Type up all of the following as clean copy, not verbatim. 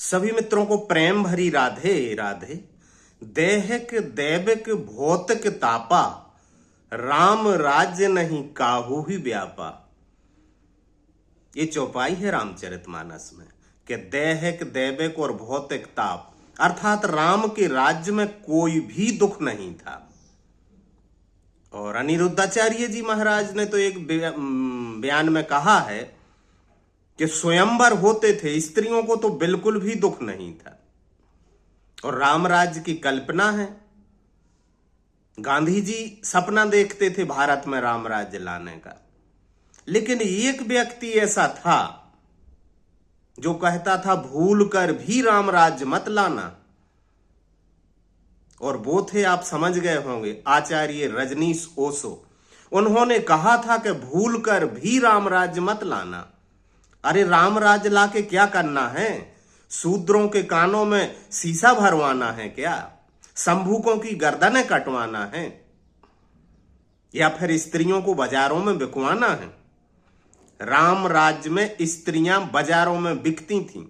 सभी मित्रों को प्रेम भरी राधे राधे। देहक दैविक भौतिक तापा, राम राज्य नहीं काहू ही व्यापा। ये चौपाई है रामचरितमानस में कि देहक दैविक और भौतिक ताप अर्थात राम के राज्य में कोई भी दुख नहीं था। और अनिरुद्धाचार्य जी महाराज ने तो एक बयान में कहा है कि स्वयंवर होते थे, स्त्रियों को तो बिल्कुल भी दुख नहीं था। और राम राज्य की कल्पना है। गांधी जी सपना देखते थे भारत में राम राज्य लाने का, लेकिन एक व्यक्ति ऐसा था जो कहता था भूल कर भी राम राज्य मत लाना, और वो थे, आप समझ गए होंगे, आचार्य रजनीश ओशो। उन्होंने कहा था कि भूल कर भी राम राज्य मत लाना। अरे राम राज्य लाके क्या करना है? शूद्रों के कानों में शीशा भरवाना है क्या? संभूकों की गर्दनें कटवाना है? या फिर स्त्रियों को बाजारों में बिकवाना है? राम राज्य में स्त्रियां बाजारों में बिकती थीं,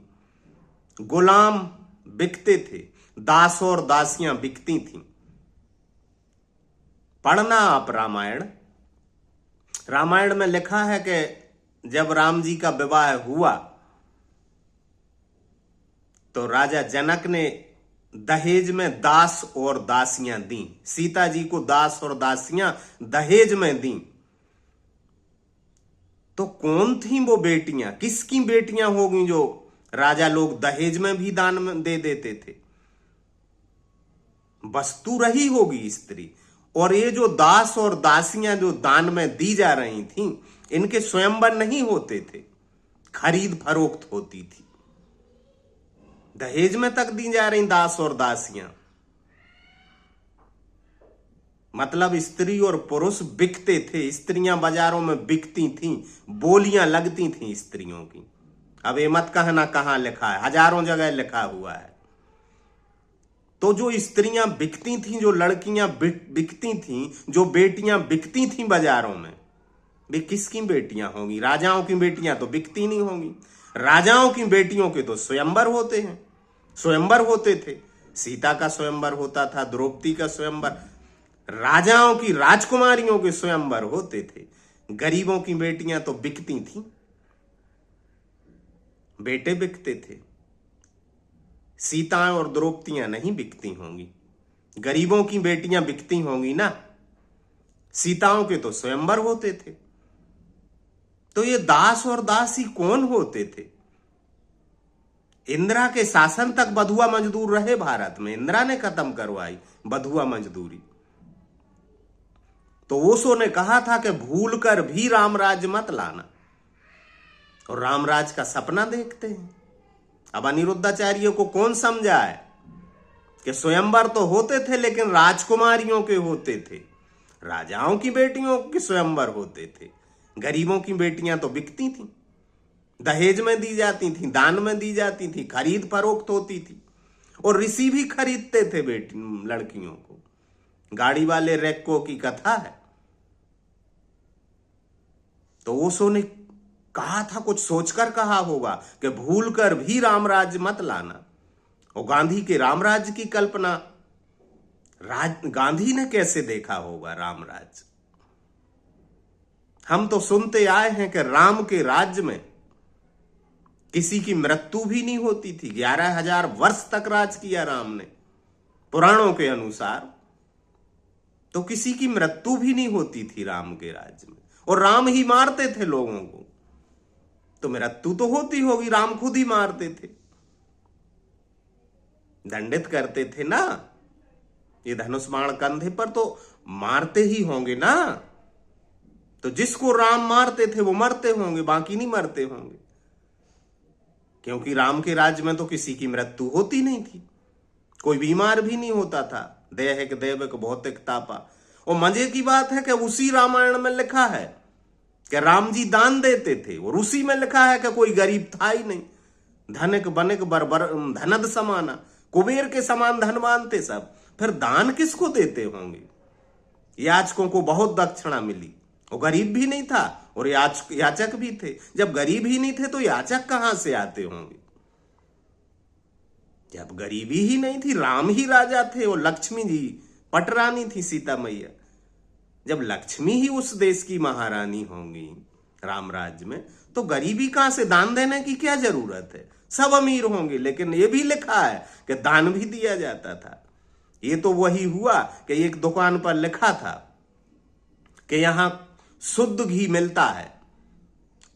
गुलाम बिकते थे, दास और दासियां बिकती थीं। पढ़ना आप रामायण। रामायण में लिखा है कि जब राम जी का विवाह हुआ तो राजा जनक ने दहेज में दास और दासियां दी। सीता जी को दास और दासियां दहेज में दी। तो कौन थी वो बेटियां? किसकी बेटियां होगी जो राजा लोग दहेज में भी दान में दे देते थे? वस्तु रही होगी स्त्री। और ये जो दास और दासियां जो दान में दी जा रही थीं, इनके स्वयंवर नहीं होते थे, खरीद फरोख्त होती थी। दहेज में तक दी जा रही दास और दासियां, मतलब स्त्री और पुरुष बिकते थे। स्त्रियां बाजारों में बिकती थीं, बोलियां लगती थीं स्त्रियों की। अब ये मत कहना कहां लिखा है, हजारों जगह लिखा हुआ है। तो जो स्त्रियां बिकती थीं, जो लड़कियां बिकती थीं, जो बेटियां बिकती थीं बाजारों में, वे किसकी बेटियां होंगी? राजाओं की बेटियां तो बिकती नहीं होंगी। राजाओं की बेटियों के तो स्वयंवर होते हैं, स्वयंवर होते थे। सीता का स्वयंवर होता था, द्रौपदी का स्वयंवर, राजाओं की राजकुमारियों के स्वयंवर होते थे। गरीबों की बेटियां तो बिकती थीं, बेटे बिकते थे। सीताएं और द्रौपदियां नहीं बिकती होंगी, गरीबों की बेटियां बिकती होंगी ना। सीताओं के तो स्वयंवर होते थे। तो ये दास और दासी कौन होते थे? इंदिरा के शासन तक बधुआ मजदूर रहे भारत में। इंदिरा ने खत्म करवाई बधुआ मजदूरी। तो ओशो ने कहा था कि भूल कर भी राम राज्य मत लाना। और रामराज का सपना देखते हैं। अब अनिरुद्धाचार्य को कौन समझाए कि स्वयंवर तो होते थे, लेकिन राजकुमारियों के होते थे, राजाओं की बेटियों के स्वयंवर होते थे। गरीबों की बेटियां तो बिकती थीं, दहेज में दी जाती थीं, दान में दी जाती थी, खरीद फरोख्त होती थी। और ऋषि भी खरीदते थे बेटी लड़कियों को। गाड़ी वाले रेक्को की कथा है। तो ओशो ने कहा था, कुछ सोचकर कहा होगा कि भूल कर भी राम राज्य मत लाना। और गांधी के राम राज्य की कल्पना, गांधी ने कैसे देखा होगा राम राज्य? हम तो सुनते आए हैं कि राम के राज्य में किसी की मृत्यु भी नहीं होती थी। 11,000 वर्ष तक राज किया राम ने, पुराणों के अनुसार। तो किसी की मृत्यु भी नहीं होती थी राम के राज्य में। और राम ही मारते थे लोगों को, तो मृत्यु तो होती होगी। राम खुद ही मारते थे, दंडित करते थे ना। ये धनुष बाण कंधे पर तो मारते ही होंगे ना। तो जिसको राम मारते थे वो मरते होंगे, बाकी नहीं मरते होंगे। क्योंकि राम के राज्य में तो किसी की मृत्यु होती नहीं थी, कोई बीमार भी नहीं होता था। देहक दैविक भौतिक तापा। और मजे की बात है कि उसी रामायण में लिखा है कि राम जी दान देते थे, और उसी में लिखा है कि कोई गरीब था ही नहीं। धनिक बनिक बरबर धनद समाना, कुबेर के समान धनवान थे सब। फिर दान किसको देते होंगे? याचकों को बहुत दक्षिणा मिली। वो गरीब भी नहीं था और याचक भी थे। जब गरीब ही नहीं थे तो याचक कहां से आते होंगे? जब गरीबी ही नहीं थी, राम ही राजा थे और लक्ष्मी जी पटरानी थी, सीता मैया। जब लक्ष्मी ही उस देश की महारानी होंगी राम राज्य में, तो गरीबी कहां से? दान देने की क्या जरूरत है? सब अमीर होंगे। लेकिन ये भी लिखा है कि दान भी दिया जाता था। ये तो वही हुआ कि एक दुकान पर लिखा था कि यहां शुद्ध घी मिलता है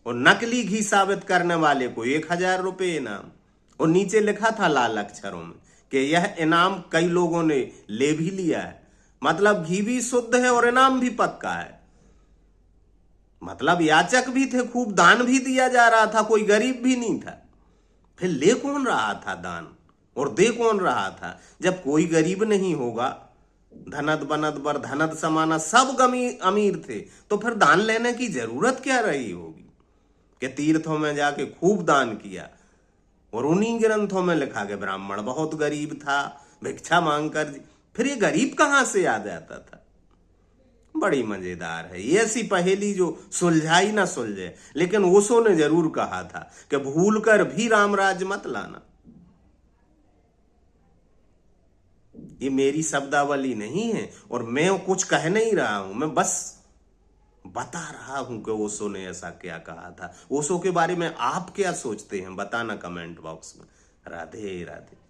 और नकली घी साबित करने वाले को 1000 रुपये इनाम, और नीचे लिखा था लाल अक्षरों में कि यह इनाम कई लोगों ने ले भी लिया है। मतलब घी भी शुद्ध है और इनाम भी पक्का है। मतलब याचक भी थे, खूब दान भी दिया जा रहा था, कोई गरीब भी नहीं था। फिर ले कौन रहा था दान और दे कौन रहा था? जब कोई गरीब नहीं होगा, धनद बनद बर धनद समाना, सब अमीर थे, तो फिर दान लेने की जरूरत क्या रही होगी? कि तीर्थों में जाके खूब दान किया, और उन्हीं ग्रंथों में लिखा कि ब्राह्मण बहुत गरीब था, भिक्षा मांगकर। फिर ये गरीब कहां से आ जाता था? बड़ी मजेदार है ये ऐसी पहेली जो सुलझाई ना सुलझे। लेकिन ओशो ने जरूर कहा था कि भूल कर भी राम राज्य मत लाना। ये मेरी शब्दावली नहीं है और मैं कुछ कह नहीं रहा हूं, मैं बस बता रहा हूं कि ओशो ने ऐसा क्या कहा था। ओशो के बारे में आप क्या सोचते हैं? बताना कमेंट बॉक्स में। राधे राधे।